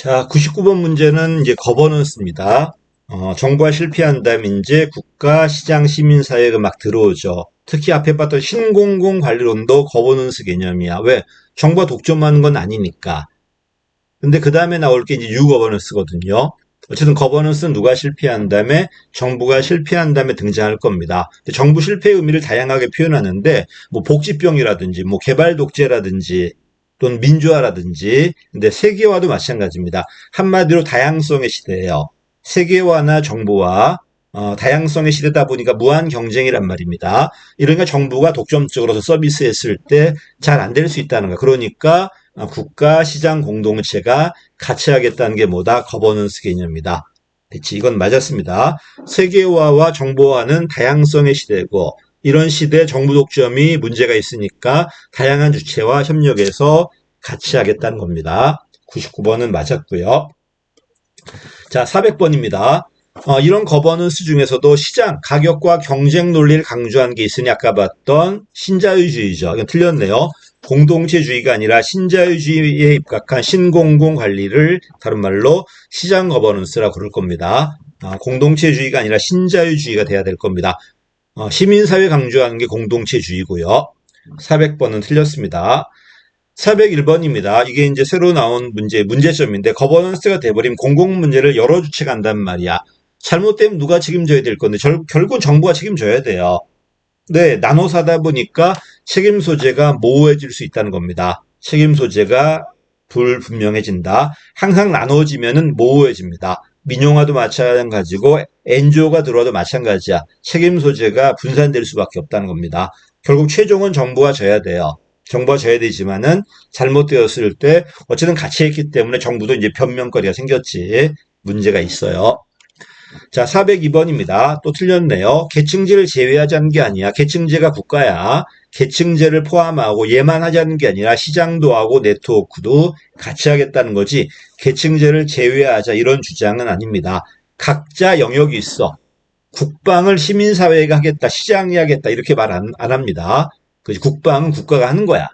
자, 99번 문제는 이제 거버넌스입니다. 정부가 실패한다면 이제 국가, 시장, 시민사회가 막 들어오죠. 특히 앞에 봤던 신공공 관리론도 거버넌스 개념이야. 왜? 정부가 독점하는 건 아니니까. 근데 그 다음에 나올 게 이제 유거버넌스거든요. 어쨌든 거버넌스는 누가 실패한 다음에 정부가 실패한 다음에 등장할 겁니다. 정부 실패의 의미를 다양하게 표현하는데 뭐 복지병이라든지 뭐 개발 독재라든지 또는 민주화라든지 근데 세계화도 마찬가지입니다. 한마디로 다양성의 시대예요. 세계화나 정부화 다양성의 시대다 보니까 무한 경쟁이란 말입니다. 이러니까 정부가 독점적으로 서비스했을 때 잘 안 될 수 있다는 거. 그러니까 국가, 시장 공동체가 같이 하겠다는 게 뭐다? 거버넌스 개념이다. 그치? 이건 맞았습니다. 세계화와 정보화는 다양성의 시대고 이런 시대에 정부 독점이 문제가 있으니까 다양한 주체와 협력해서 같이 하겠다는 겁니다. 99번은 맞았고요. 자, 400번입니다. 이런 거버넌스 중에서도 시장, 가격과 경쟁 논리를 강조한 게 있으니 아까 봤던 신자유주의죠. 이건 틀렸네요. 공동체주의가 아니라 신자유주의에 입각한 신공공 관리를 다른 말로 시장 거버넌스라고 그럴 겁니다. 공동체주의가 아니라 신자유주의가 돼야 될 겁니다. 시민사회 강조하는 게 공동체주의고요. 400번은 틀렸습니다. 401번입니다. 이게 이제 새로 나온 문제점인데 거버넌스가 돼버리면 공공 문제를 여러 주체가 한단 말이야. 잘못되면 누가 책임져야 될 건데 결국은 정부가 책임져야 돼요. 네, 나눠 사다 보니까 책임 소재가 모호해질 수 있다는 겁니다. 책임 소재가 불분명해진다. 항상 나눠지면은 모호해집니다. 민영화도 마찬가지고 NGO가 들어와도 마찬가지야. 책임 소재가 분산될 수밖에 없다는 겁니다. 결국 최종은 정부가 져야 돼요. 정부가 져야 되지만은 잘못되었을 때 어쨌든 같이 했기 때문에 정부도 이제 변명거리가 생겼지 문제가 있어요. 자, 402번입니다. 또 틀렸네요. 계층제를 제외하자는 게 아니야. 계층제가 국가야. 계층제를 포함하고 얘만 하자는 게 아니라 시장도 하고 네트워크도 같이 하겠다는 거지. 계층제를 제외하자 이런 주장은 아닙니다. 각자 영역이 있어. 국방을 시민사회가 하겠다, 시장이 하겠다 이렇게 말 안 합니다. 국방은 국가가 하는 거야.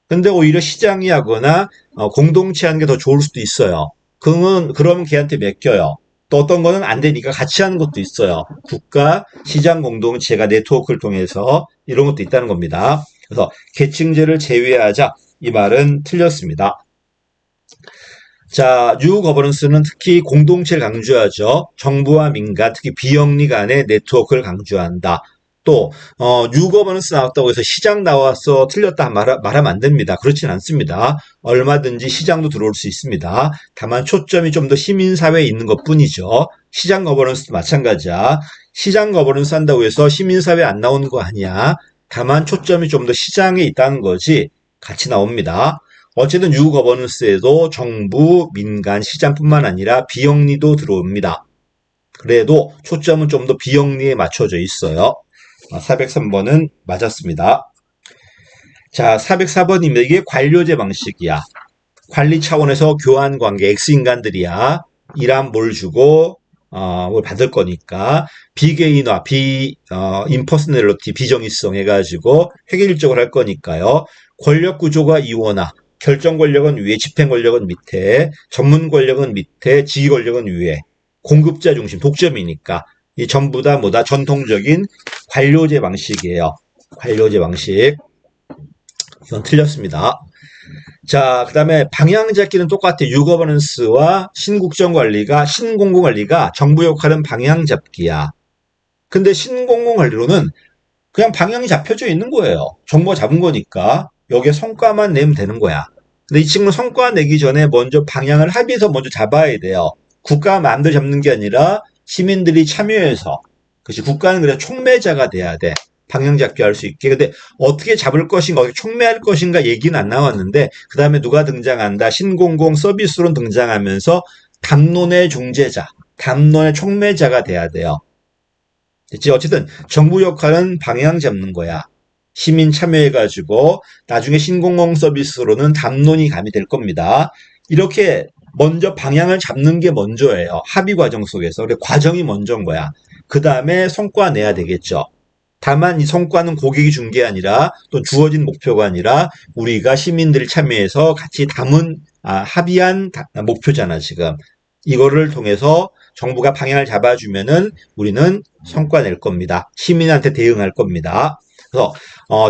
근데 오히려 시장이 하거나 공동체 하는 게 더 좋을 수도 있어요. 그러면 걔한테 맡겨요. 또 어떤 거는 안 되니까 같이 하는 것도 있어요. 국가, 시장 공동체가 네트워크를 통해서 이런 것도 있다는 겁니다. 그래서 계층제를 제외하자 이 말은 틀렸습니다. 자, 뉴 거버넌스는 특히 공동체를 강조하죠. 정부와 민간, 특히 비영리 간의 네트워크를 강조한다. 또 뉴 거버넌스 나왔다고 해서 시장 나와서 틀렸다 말하면 안 됩니다. 그렇진 않습니다. 얼마든지 시장도 들어올 수 있습니다. 다만 초점이 좀 더 시민사회에 있는 것뿐이죠. 시장 거버넌스도 마찬가지야. 시장 거버넌스 한다고 해서 시민사회 안 나오는 거 아니야. 다만 초점이 좀 더 시장에 있다는 거지 같이 나옵니다. 어쨌든 뉴 거버넌스에도 정부, 민간, 시장뿐만 아니라 비영리도 들어옵니다. 그래도 초점은 좀 더 비영리에 맞춰져 있어요. 403번은 맞았습니다. 자, 404번입니다. 이게 관료제 방식이야. 관리 차원에서 교환 관계, X인간들이야. 일하면 뭘 주고, 뭘 받을 거니까. 비개인화, 임퍼스널리티, 비정의성 해가지고 획일적으로 할 거니까요. 권력 구조가 이원화. 결정 권력은 위에, 집행 권력은 밑에, 전문 권력은 밑에, 지휘 권력은 위에. 공급자 중심, 독점이니까. 이 전부 다 뭐다? 전통적인 관료제 방식이에요. 관료제 방식. 이건 틀렸습니다. 자, 그 다음에 방향 잡기는 똑같아. 유거버넌스와 신국정관리가, 신공공관리가 정부 역할은 방향 잡기야. 근데 신공공관리로는 그냥 방향이 잡혀져 있는 거예요. 정부가 잡은 거니까 여기에 성과만 내면 되는 거야. 근데 이 친구는 성과 내기 전에 먼저 방향을 합의해서 먼저 잡아야 돼요. 국가가 마음대로 잡는 게 아니라 시민들이 참여해서. 그렇지. 국가는 그래서 촉매자가 돼야 돼. 방향 잡기 할 수 있게. 근데 어떻게 잡을 것인가, 어떻게 촉매할 것인가 얘기는 안 나왔는데, 그 다음에 누가 등장한다? 신공공 서비스론 등장하면서 담론의 중재자, 담론의 촉매자가 돼야 돼요. 됐지? 어쨌든 정부 역할은 방향 잡는 거야. 시민 참여해가지고 나중에 신공공 서비스로는 담론이 가미될 겁니다. 이렇게 먼저 방향을 잡는 게 먼저예요. 합의 과정 속에서. 그래, 과정이 먼저인 거야. 그 다음에 성과 내야 되겠죠. 다만 이 성과는 고객이 준 게 아니라 또 주어진 목표가 아니라 우리가 시민들이 참여해서 같이 담은 합의한 목표잖아, 지금. 이거를 통해서 정부가 방향을 잡아주면은 우리는 성과 낼 겁니다. 시민한테 대응할 겁니다. 그래서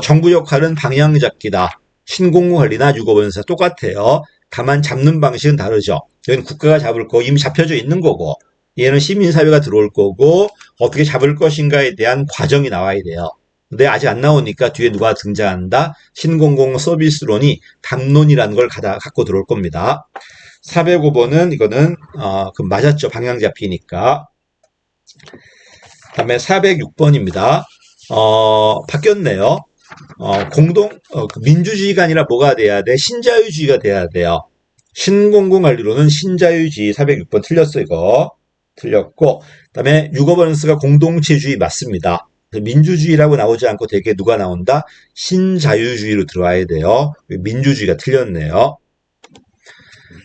정부 역할은 방향 잡기다. 신공무관리나 유고본사 똑같아요. 다만 잡는 방식은 다르죠. 여기는 국가가 잡을 거 이미 잡혀져 있는 거고, 얘는 시민사회가 들어올 거고, 어떻게 잡을 것인가에 대한 과정이 나와야 돼요. 근데 아직 안 나오니까 뒤에 누가 등장한다? 신공공 서비스론이 담론이라는 걸 갖고 들어올 겁니다. 405번은 이거는 그럼 맞았죠. 방향 잡히니까. 그다음에 406번입니다. 바뀌었네요. 민주주의가 아니라 뭐가 돼야 돼? 신자유주의가 돼야 돼요. 신공공관리로는 신자유주의 406번 틀렸어, 이거. 틀렸고, 그다음에 6번은스가 공동체주의 맞습니다. 민주주의라고 나오지 않고 되게 누가 나온다? 신자유주의로 들어와야 돼요. 민주주의가 틀렸네요.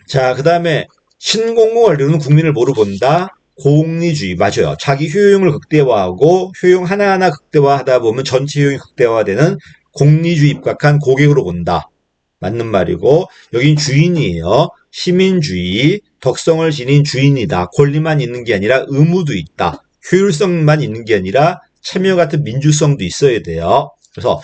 자, 그 다음에 신공공관리로는 국민을 뭐로 본다? 공리주의. 맞아요. 자기 효용을 극대화하고 효용 하나하나 극대화하다 보면 전체 효용이 극대화되는 공리주의 입각한 고객으로 본다. 맞는 말이고, 여긴 주인이에요. 시민주의, 덕성을 지닌 주인이다. 권리만 있는 게 아니라 의무도 있다. 효율성만 있는 게 아니라 참여 같은 민주성도 있어야 돼요. 그래서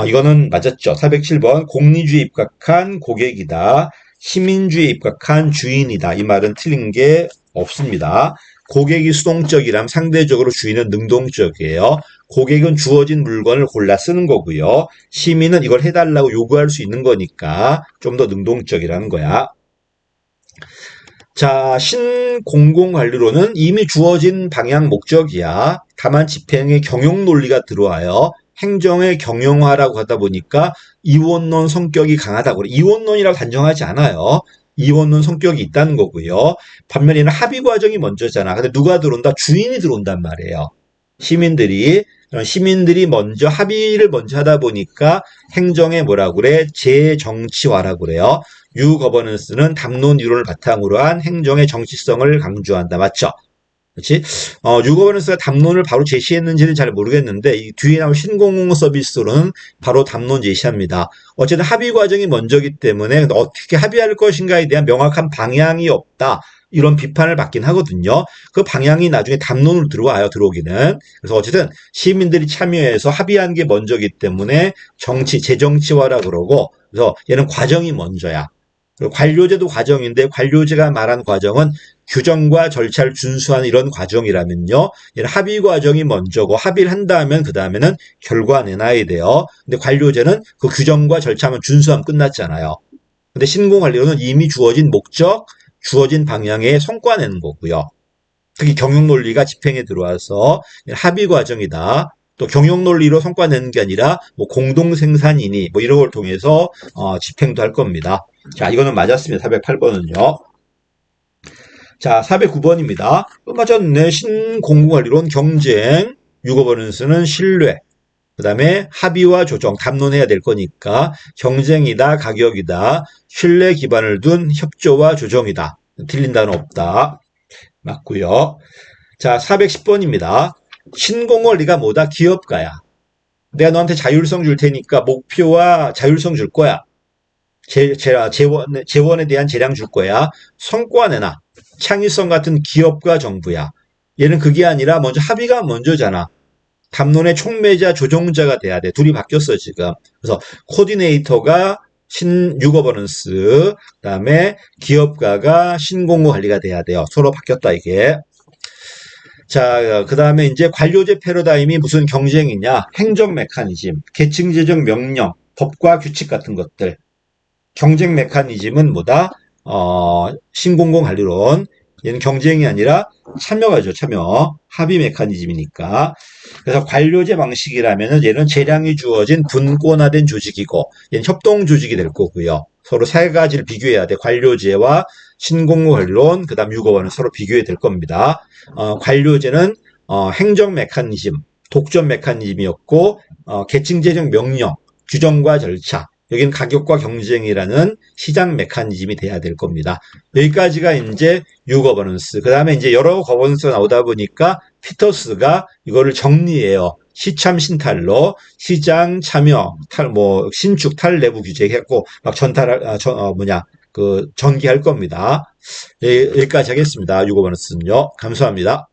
이거는 맞았죠. 407번 공리주의 입각한 고객이다. 시민주의에 입각한 주인이다. 이 말은 틀린 게 없습니다. 고객이 수동적이라면 상대적으로 주인은 능동적이에요. 고객은 주어진 물건을 골라 쓰는 거고요. 시민은 이걸 해달라고 요구할 수 있는 거니까 좀 더 능동적이라는 거야. 자, 신공공관리로는 이미 주어진 방향 목적이야. 다만 집행의 경영 논리가 들어와요. 행정의 경영화라고 하다 보니까 이원론 성격이 강하다고 그래. 이원론이라고 단정하지 않아요. 이원론 성격이 있다는 거고요. 반면에 는 합의 과정이 먼저잖아. 근데 누가 들어온다? 주인이 들어온단 말이에요. 시민들이 먼저 합의를 먼저 하다 보니까 행정의 뭐라고 그래? 재정치화라고 그래요. 유거버넌스는 담론 이론을 바탕으로 한 행정의 정치성을 강조한다. 맞죠? 그렇지? 유거버넌스가 담론을 바로 제시했는지는 잘 모르겠는데 이 뒤에 나온 신공공 서비스로는 바로 담론 제시합니다. 어쨌든 합의 과정이 먼저기 때문에 어떻게 합의할 것인가에 대한 명확한 방향이 없다. 이런 비판을 받긴 하거든요. 그 방향이 나중에 담론으로 들어오기는. 그래서 어쨌든 시민들이 참여해서 합의한 게 먼저기 때문에 재정치화라 그러고, 그래서 얘는 과정이 먼저야. 그리고 관료제도 과정인데 관료제가 말한 과정은 규정과 절차를 준수하는 이런 과정이라면요. 얘는 합의 과정이 먼저고 합의를 한다면 그 다음에는 결과 내놔야 돼요. 근데 관료제는 그 규정과 절차만 준수하면 끝났잖아요. 근데 신공관리로는 이미 주어진 목적, 주어진 방향에 성과 내는 거고요. 특히 경영 논리가 집행에 들어와서 합의 과정이다. 또 경영 논리로 성과 내는 게 아니라 뭐 공동 생산이니 뭐 이런 걸 통해서 집행도 할 겁니다. 자, 이거는 맞았습니다. 408번은요. 자, 409번입니다. 맞았네. 신공공관리론 경쟁, 유거버넌스는 신뢰. 그 다음에 합의와 조정, 담론해야 될 거니까 경쟁이다, 가격이다, 신뢰 기반을 둔 협조와 조정이다. 틀린 단어 없다. 맞고요. 자, 410번입니다. 신공관리가 뭐다? 기업가야. 내가 너한테 자율성 줄 테니까 목표와 자율성 줄 거야. 재원에 대한 재량 줄 거야. 성과 내놔. 창의성 같은 기업과 정부야. 얘는 그게 아니라 먼저 합의가 먼저잖아. 담론의 촉매자, 조종자가 돼야 돼. 둘이 바뀌었어, 지금. 그래서 코디네이터가 유거버넌스, 그다음에 기업가가 신공공관리가 돼야 돼요. 서로 바뀌었다, 이게. 자, 그다음에 이제 관료제 패러다임이 무슨 경쟁이냐? 행정 메커니즘, 계층제적 명령, 법과 규칙 같은 것들. 경쟁 메커니즘은 뭐다? 신공공관리론. 얘는 경쟁이 아니라 참여가죠, 참여. 합의 메커니즘이니까. 그래서 관료제 방식이라면은 얘는 재량이 주어진 분권화된 조직이고, 얘는 협동 조직이 될 거고요. 서로 세 가지를 비교해야 돼. 관료제와 신공공관리론, 그 다음 유거원은 서로 비교해야 될 겁니다. 관료제는, 행정 메커니즘, 독점 메커니즘이었고, 계층제적 명령, 규정과 절차, 여기는 가격과 경쟁이라는 시장 메커니즘이 돼야 될 겁니다. 여기까지가 이제 유거버넌스. 그 다음에 이제 여러 거버넌스가 나오다 보니까 피터스가 이거를 정리해요. 시참 신탈로 시장 참여, 신축 탈 내부 규제 했고, 막 전개할 겁니다. 여기까지 하겠습니다. 유거버넌스는요. 감사합니다.